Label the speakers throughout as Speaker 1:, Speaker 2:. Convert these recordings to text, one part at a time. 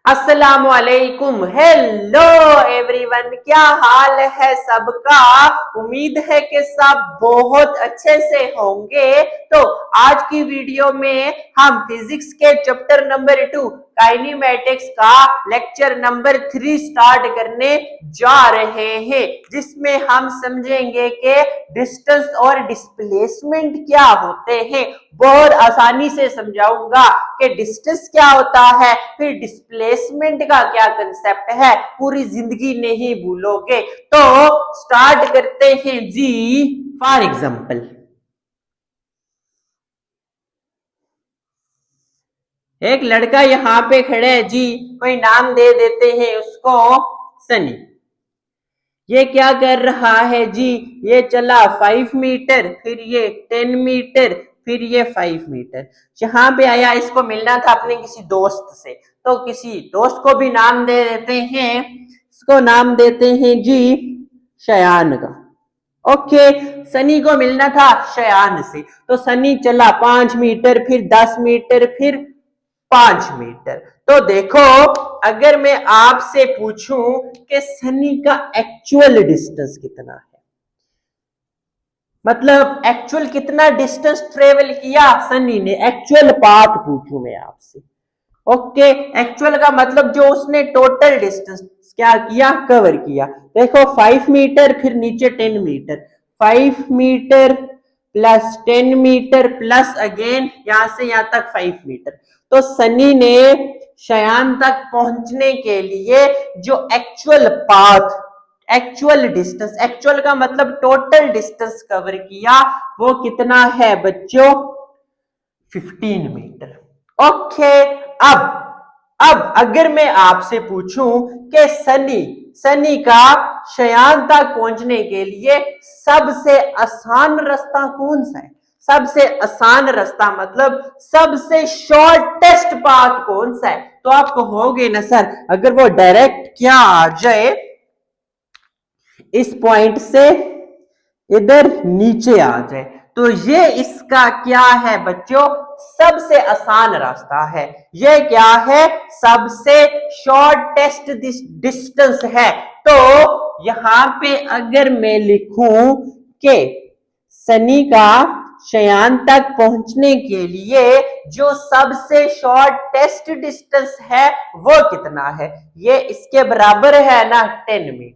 Speaker 1: अस्सलामु अलैकुम। Hello everyone, क्या हाल है सबका। उम्मीद है कि सब बहुत अच्छे से होंगे। तो आज की वीडियो में हम फिजिक्स के चैप्टर नंबर 2 काइनेमेटिक्स का लेक्चर नंबर 3 स्टार्ट करने जा रहे हैं, जिसमें हम समझेंगे कि डिस्टेंस और डिस्प्लेसमेंट क्या होते हैं। बहुत आसानी से समझाऊंगा कि डिस्टेंस क्या होता है, फिर डिस्प्लेसमेंट का क्या कंसेप्ट है, पूरी जिंदगी नहीं भूलोगे। तो स्टार्ट करते हैं जी। फॉर एग्जाम्पल, एक लड़का यहाँ पे खड़े है जी, कोई नाम दे देते हैं उसको सनी। ये क्या कर रहा है जी, ये चला 5 मीटर, फिर ये 10 मीटर, फिर ये 5 मीटर। यहाँ पे आया, इसको मिलना था अपने किसी दोस्त से, तो किसी दोस्त को भी नाम दे देते हैं। इसको नाम देते हैं जी शयान का। ओके, सनी को मिलना था शयान से, तो सनी चला 5 मीटर, फिर 10 मीटर, फिर 5 मीटर। तो देखो, अगर मैं आपसे पूछूं कि सनी का एक्चुअल डिस्टेंस कितना है, मतलब एक्चुअल कितना डिस्टेंस ट्रेवल किया सनी ने, एक्चुअल पाथ पूछूं मैं आपसे। ओके, एक्चुअल का मतलब जो उसने टोटल डिस्टेंस क्या किया, कवर किया। देखो 5 मीटर, फिर नीचे 10 metre, 5 metre plus 10 metre plus again यहां से यहां तक 5 मीटर। तो सनी ने शयान तक पहुंचने के लिए जो actual path, actual distance, actual का मतलब टोटल डिस्टेंस कवर किया, वो कितना है बच्चों, 15 मीटर। ओके, अब अगर मैं आपसे पूछूं कि सनी का शयान तक पहुंचने के लिए सबसे आसान रास्ता कौन सा है, सबसे आसान रास्ता मतलब सबसे शॉर्टेस्ट पाथ कौन सा है, तो आप कहोगे ना सर, अगर वो डायरेक्ट क्या आ जाए इस पॉइंट से इधर नीचे आ जाए, तो ये इसका क्या है बच्चों, सबसे आसान रास्ता है। ये क्या है, सबसे शॉर्टेस्ट डिस्टेंस है। तो यहां पे अगर मैं लिखूं कि सनी का शयान तक पहुंचने के लिए जो सबसे शॉर्टेस्ट डिस्टेंस है वो कितना है, ये इसके बराबर है ना 10 मीटर।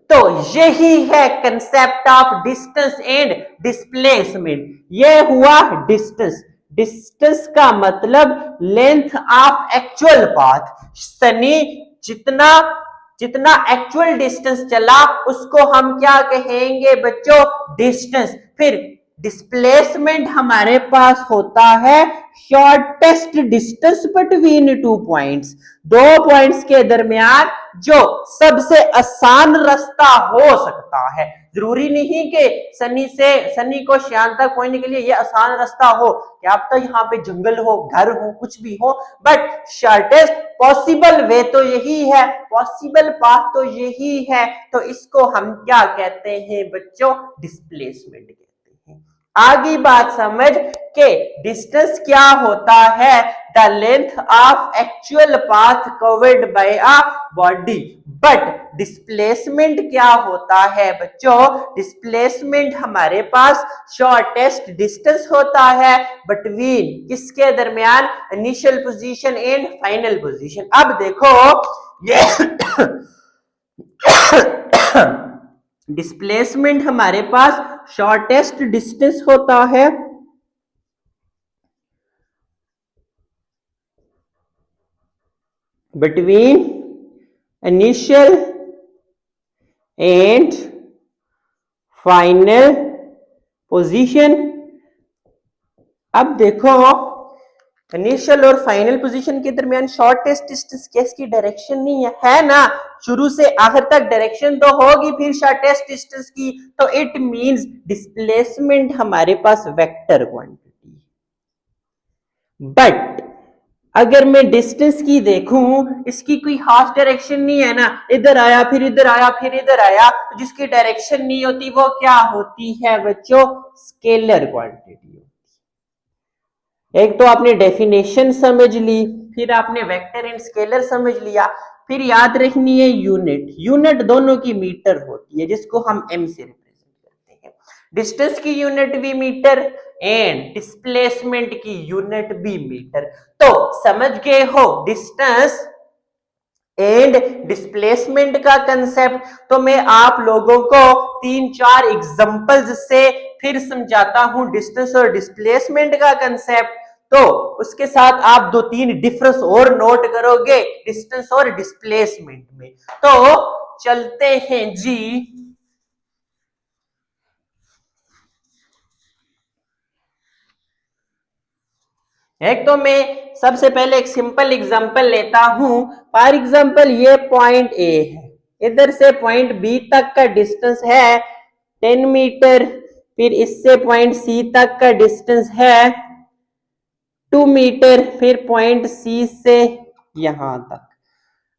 Speaker 1: तो यही है concept of distance and displacement. ये हुआ डिस्टेंस, डिस्टेंस का मतलब length of actual path. Sunny जितना जितना एक्चुअल डिस्टेंस चला उसको हम क्या कहेंगे बच्चों, डिस्टेंस। फिर डिस्प्लेसमेंट हमारे पास होता है shortest distance between two points, दो पॉइंट्स के दरमियान जो सबसे आसान रास्ता हो सकता है। जरूरी नहीं कि सनी को शयान तक पहुंचने के लिए ये आसान रास्ता हो, क्या पता यहाँ पे जंगल हो, घर हो, कुछ भी हो, बट शॉर्टेस्ट पॉसिबल वे तो यही है, पॉसिबल पाथ तो यही है। तो इसको हम क्या कहते हैं बच्चों, डिस्प्लेसमेंट कहते हैं। आगे बात समझ के डिस्टेंस क्या होता है, the length of actual path covered by a body. But displacement क्या होता है बच्चों, डिस्प्लेसमेंट हमारे पास शॉर्टेस्ट डिस्टेंस होता है बिटवीन किसके दरमियान, initial position and final position. अब देखो ये डिस्प्लेसमेंट हमारे पास शॉर्टेस्ट डिस्टेंस होता है between initial and final position. अब देखो इनिशियल और फाइनल पोजीशन के दरमियान शॉर्टेस्ट डिस्टेंस किसकी डायरेक्शन नहीं है ना, शुरू से आखिर तक डायरेक्शन तो होगी फिर शॉर्टेस्ट डिस्टेंस की, तो इट मींस डिस्प्लेसमेंट हमारे पास वेक्टर क्वांटिटी। बट अगर मैं डिस्टेंस की देखूं, इसकी कोई खास डायरेक्शन नहीं है ना, इधर आया फिर इधर आया फिर इधर आया, तो जिसकी डायरेक्शन नहीं होती वो क्या होती है बच्चों, स्केलर क्वांटिटी। एक तो आपने डेफिनेशन समझ ली, फिर आपने वेक्टर एंड स्केलर समझ लिया, फिर याद रखनी है यूनिट। यूनिट दोनों की मीटर होती है जिसको हम एम से रिप्रेजेंट करते हैं। डिस्टेंस की यूनिट भी मीटर एंड डिस्प्लेसमेंट की यूनिट भी मीटर। तो समझ गए हो डिस्टेंस एंड डिस्प्लेसमेंट का कंसेप्ट। तो मैं आप लोगों को 3-4 एग्जांपल्स से फिर समझाता हूं डिस्टेंस और डिस्प्लेसमेंट का कंसेप्ट। तो उसके साथ आप 2-3 डिफरेंस और नोट करोगे डिस्टेंस और डिस्प्लेसमेंट में। तो चलते हैं जी। एक तो मैं सबसे पहले एक सिंपल एग्जांपल लेता हूं। फॉर एग्जांपल ये पॉइंट ए है, इधर से पॉइंट बी तक का डिस्टेंस है 10 मीटर, फिर इससे पॉइंट सी तक का डिस्टेंस है 2 मीटर, फिर पॉइंट सी से यहां तक।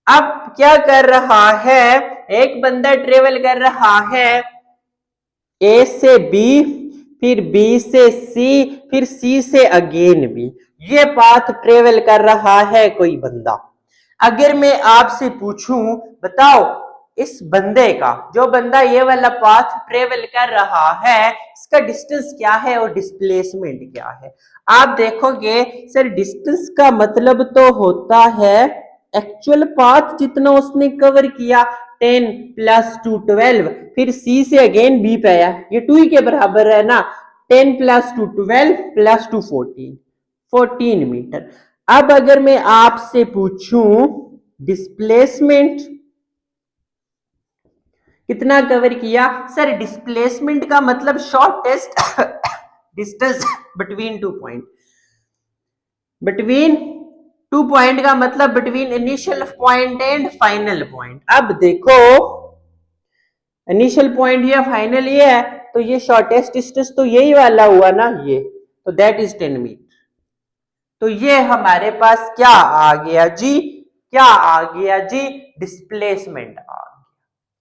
Speaker 1: अब क्या कर रहा है, एक बंदा ट्रेवल कर रहा है ए से बी, फिर बी से सी, फिर सी से अगेन बी। ये पाथ ट्रेवल कर रहा है कोई बंदा। अगर मैं आपसे पूछूं बताओ इस बंदे का, जो बंदा ये वाला पाथ ट्रेवल कर रहा है, इसका डिस्टेंस क्या है और डिस्प्लेसमेंट क्या है। आप देखोगे सर डिस्टेंस का मतलब तो होता है एक्चुअल पाथ जितना उसने कवर किया 10 + 2 12, फिर सी से अगेन बी पे आया, ये 2 ही के बराबर है ना। 10 + 2 12 + 2 14 मीटर। अब अगर मैं आपसे पूछूं डिस्प्लेसमेंट कितना कवर किया, सर डिस्प्लेसमेंट का मतलब shortest distance between 2 point. Between 2 point का मतलब between initial point and final point. अब देखो इनिशियल पॉइंट या फाइनल ये है, तो ये शॉर्टेस्ट डिस्टेंस तो यही वाला हुआ ना, ये तो दैट इज 10 मीटर। तो ये हमारे पास क्या आ गया जी, क्या आ गया जी, डिस्प्लेसमेंट आ गया।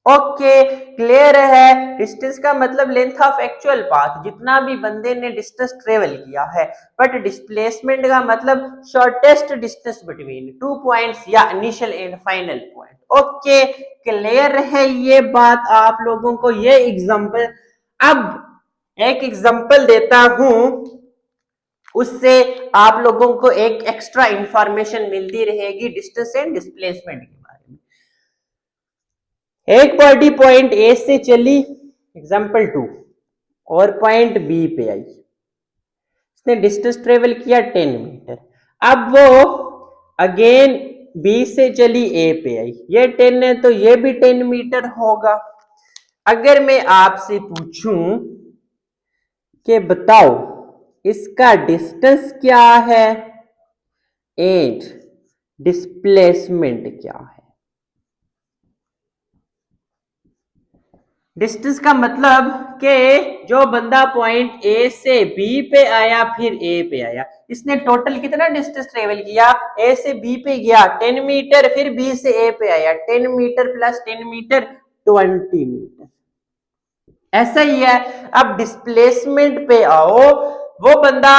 Speaker 1: ओके क्लियर है। डिस्टेंस का मतलब लेंथ ऑफ एक्चुअल पाथ, जितना भी बंदे ने डिस्टेंस ट्रेवल किया है। बट डिस्प्लेसमेंट का मतलब शॉर्टेस्ट डिस्टेंस बिटवीन 2 पॉइंट्स या initial and final point. Okay clear है ये बात आप लोगों को। ये एग्जांपल, अब एक एग्जांपल देता हूं, उससे आप लोगों को एक एक्स्ट्रा इंफॉर्मेशन मिलती रहेगी डिस्टेंस एंड डिस्प्लेसमेंट के बारे में। एक बॉडी पॉइंट ए से चली एग्जांपल 2 और पॉइंट बी पे आई, इसने डिस्टेंस ट्रेवल किया 10 मीटर। अब वो अगेन बी से चली ए पे आई, ये 10 है तो ये भी 10 मीटर होगा। अगर मैं आपसे पूछूं कि बताओ इसका डिस्टेंस क्या है एंड डिस्प्लेसमेंट क्या है। डिस्टेंस का मतलब कि जो बंदा पॉइंट ए से बी पे आया फिर ए पे आया, इसने टोटल कितना डिस्टेंस ट्रेवल किया, ए से बी पे गया 10 मीटर, फिर बी से ए पे आया 10 मीटर + 10 मीटर 20 मीटर। ऐसा ही है। अब डिस्प्लेसमेंट पे आओ, वो बंदा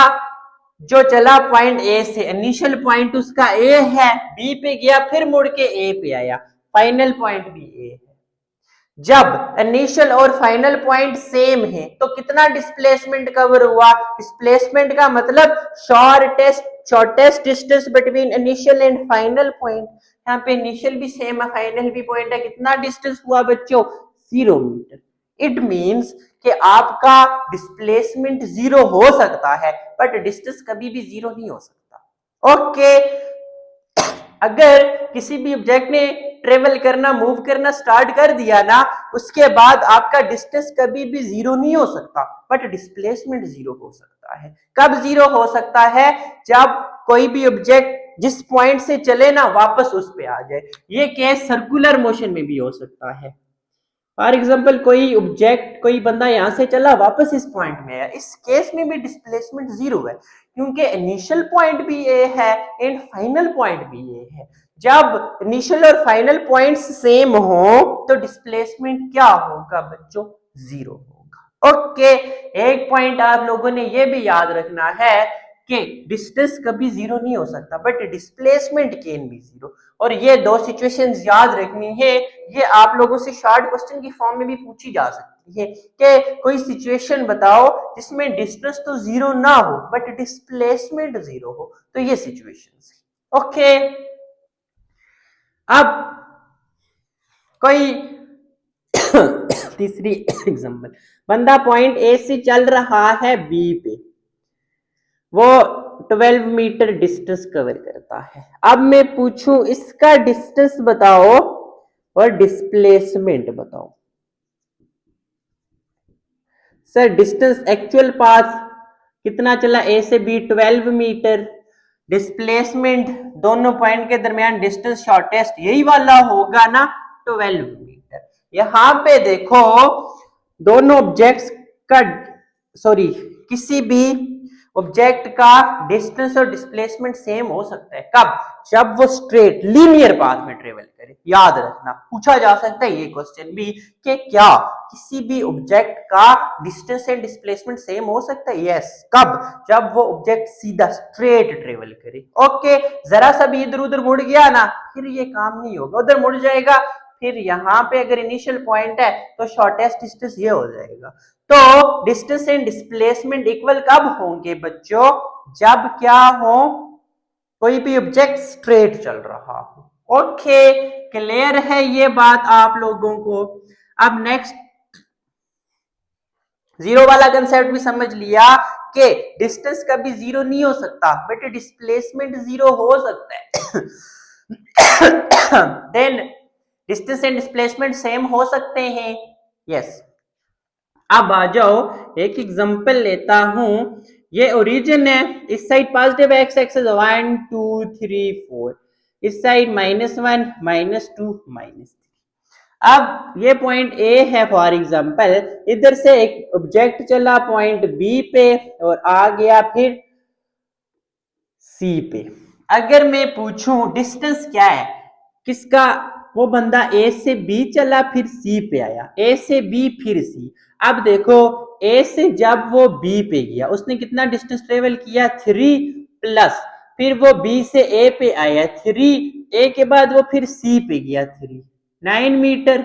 Speaker 1: जो चला पॉइंट ए से, इनिशियल पॉइंट उसका ए है, बी पे गया फिर मुड़ के ए पे आया, फाइनल पॉइंट भी ए है। जब इनिशियल और फाइनल पॉइंट सेम है तो कितना डिस्प्लेसमेंट कवर हुआ। डिस्प्लेसमेंट का मतलब shortest distance between initial and final point. यहाँ पे इनिशियल भी सेम है, फाइनल भी पॉइंट है, कितना डिस्टेंस हुआ बच्चों 0 मीटर। इट मींस कि आपका डिस्प्लेसमेंट 0 हो सकता है बट डिस्टेंस कभी भी 0 नहीं हो सकता। ओके अगर किसी भी ऑब्जेक्ट ने ट्रेवल करना, मूव करना स्टार्ट कर दिया ना, उसके बाद आपका डिस्टेंस कभी भी 0 नहीं हो सकता बट डिस्प्लेसमेंट 0 हो सकता है। कब 0 हो सकता है, जब कोई भी ऑब्जेक्ट जिस पॉइंट से चले ना वापस उस पे आ जाए। ये केस सर्कुलर मोशन में भी हो सकता है। फॉर एग्जाम्पल कोई ऑब्जेक्ट, कोई बंदा यहां से चला वापस इस पॉइंट में आया, इस केस में भी डिस्प्लेसमेंट 0 है क्योंकि इनिशियल पॉइंट भी ए है एंड फाइनल पॉइंट भी ए है। जब इनिशियल और फाइनल पॉइंट्स सेम हो तो डिस्प्लेसमेंट क्या होगा बच्चों, 0 होगा। ओके एक पॉइंट आप लोगों ने ये भी याद रखना है कि डिस्टेंस कभी जीरो नहीं हो सकता but displacement can be zero. और ये दो सिचुएशंस याद रखनी है, ये आप लोगों से शॉर्ट क्वेश्चन की फॉर्म में भी पूछी जा सकती है कि कोई सिचुएशन बताओ जिसमें डिस्टेंस तो जीरो ना हो बट डिस्प्लेसमेंट जीरो हो, तो ये सिचुएशंस है। ओके, अब कोई तीसरी एग्जांपल, बंदा पॉइंट ए से चल रहा है बी पे, वो 12 मीटर डिस्टेंस कवर करता है। अब मैं पूछूं इसका डिस्टेंस बताओ और डिस्प्लेसमेंट बताओ। सर डिस्टेंस एक्चुअल पाथ कितना चला ए से बी 12 मीटर, डिस्प्लेसमेंट दोनों पॉइंट के दरमियान डिस्टेंस शॉर्टेस्ट यही वाला होगा ना 12 मीटर। यहां पे देखो दोनों ऑब्जेक्ट्स का सॉरी किसी भी ऑब्जेक्ट का डिस्टेंस और डिस्प्लेसमेंट सेम हो सकता है कब, जब वो स्ट्रेट लीनियर पाथ में ट्रेवल करे। याद रखना, पूछा जा सकता है ये क्वेश्चन भी कि क्या किसी भी ऑब्जेक्ट का डिस्टेंस एंड डिस्प्लेसमेंट सेम हो सकता है। यस, कब, जब वो ऑब्जेक्ट सीधा स्ट्रेट ट्रेवल करे। ओके, जरा सा भी इधर उधर मुड़ गया ना फिर ये काम नहीं होगा, उधर मुड़ जाएगा, फिर यहां पे अगर इनिशियल पॉइंट है तो शॉर्टेस्ट डिस्टेंस ये हो जाएगा। तो डिस्टेंस एंड डिस्प्लेसमेंट इक्वल कब होंगे बच्चों, जब क्या हो, कोई भी ऑब्जेक्ट स्ट्रेट चल रहा हो। ओके, क्लियर है ये बात आप लोगों को। अब नेक्स्ट, जीरो वाला कंसेप्ट भी समझ लिया कि डिस्टेंस कभी जीरो नहीं हो सकता बट डिस्प्लेसमेंट जीरो हो सकता है। Then distance and displacement same हो सकते हैं। यस, अब आ जाओ एक एग्जांपल लेता हूं, ये ओरिजिन है, इस साइड पॉजिटिव एक्स एक्सिस 1 2 3 4, इस साइड -1 -2 -3। अब ये पॉइंट ए है फॉर एग्जांपल, इधर से एक ऑब्जेक्ट चला पॉइंट बी पे और आ गया फिर सी पे। अगर मैं पूछूं डिस्टेंस क्या है किसका, वो बंदा ए से बी चला फिर सी पे आया, ए से बी फिर सी। अब देखो ए से जब वो बी पे गया उसने कितना डिस्टेंस ट्रेवल किया 3 प्लस, फिर वो बी से ए पे आया 3, ए के बाद वो फिर सी पे गया 3, 9 मीटर।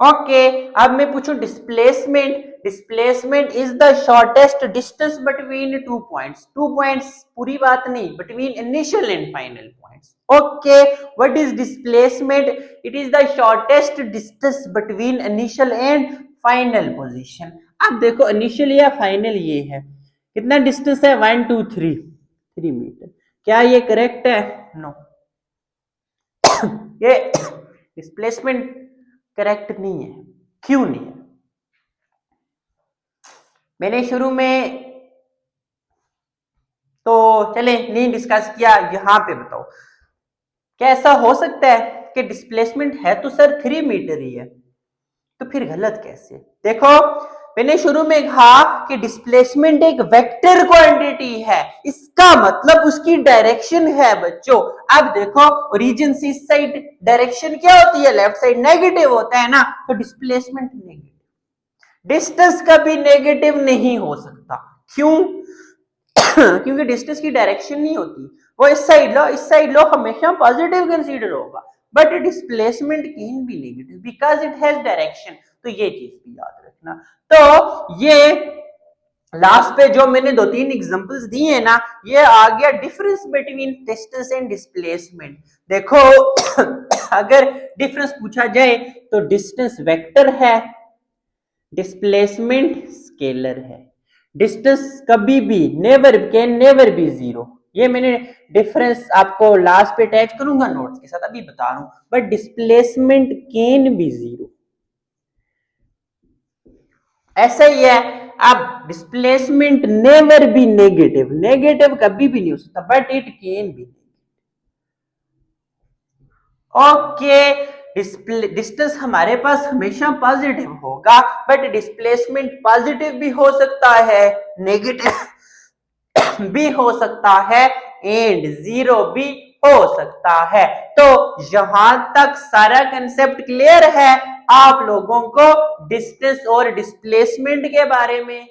Speaker 1: ओके, अब मैं पूछूं displacement, displacement is the shortest distance between two points, two points पूरी बात नहीं, between initial and final points. Okay, what is displacement, it is the shortest distance between initial and final position. अब देखो initial या final ये है, कितना distance है 1 2 3 3 मीटर, क्या ये करेक्ट है? नो ये डिस्प्लेसमेंट करेक्ट नहीं है। क्यों नहीं है? मैंने शुरू में तो चले नहीं डिस्कस किया, यहां पे बताओ क्या ऐसा हो सकता है कि डिस्प्लेसमेंट है तो सर 3 मीटर ही है, तो फिर गलत कैसे? देखो मैंने शुरू में कहा कि डिस्प्लेसमेंट एक वेक्टर क्वांटिटी है, इसका मतलब उसकी डायरेक्शन है बच्चों। अब देखो ओरिजिन से इस साइड डायरेक्शन क्या होती है, लेफ्ट साइड नेगेटिव होता है ना, तो डिस्प्लेसमेंट नेगेटिव, डिस्टेंस कभी नेगेटिव नहीं हो सकता। क्यों? क्योंकि डिस्टेंस की डायरेक्शन नहीं होती, वो इस साइड लो हमेशा पॉजिटिव कंसीडर होगा, but displacement can be negative because it has direction. तो ये चीज भी याद रखना। तो ये लास्ट पे जो मैंने 2-3 एग्जांपल्स दिए हैं ना, ये आ गया difference between distance and displacement. देखो अगर डिफरेंस पूछा जाए तो डिस्टेंस वेक्टर है, डिस्प्लेसमेंट स्केलर है। डिस्टेंस कभी भी कैन नेवर बी जीरो, ये मैंने डिफरेंस आपको लास्ट पे अटैच करूंगा नोट्स के साथ, अभी बता रहा हूं, but displacement can be zero, ऐसा ही है। अब displacement never be negative, negative कभी भी नहीं हो सकता but it can be. Okay, distance हमारे पास हमेशा पॉजिटिव होगा बट डिस्प्लेसमेंट पॉजिटिव भी हो सकता है, नेगेटिव भी हो सकता है एंड जीरो भी हो सकता है। तो यहां तक सारा कंसेप्ट क्लियर है आप लोगों को डिस्टेंस और डिस्प्लेसमेंट के बारे में?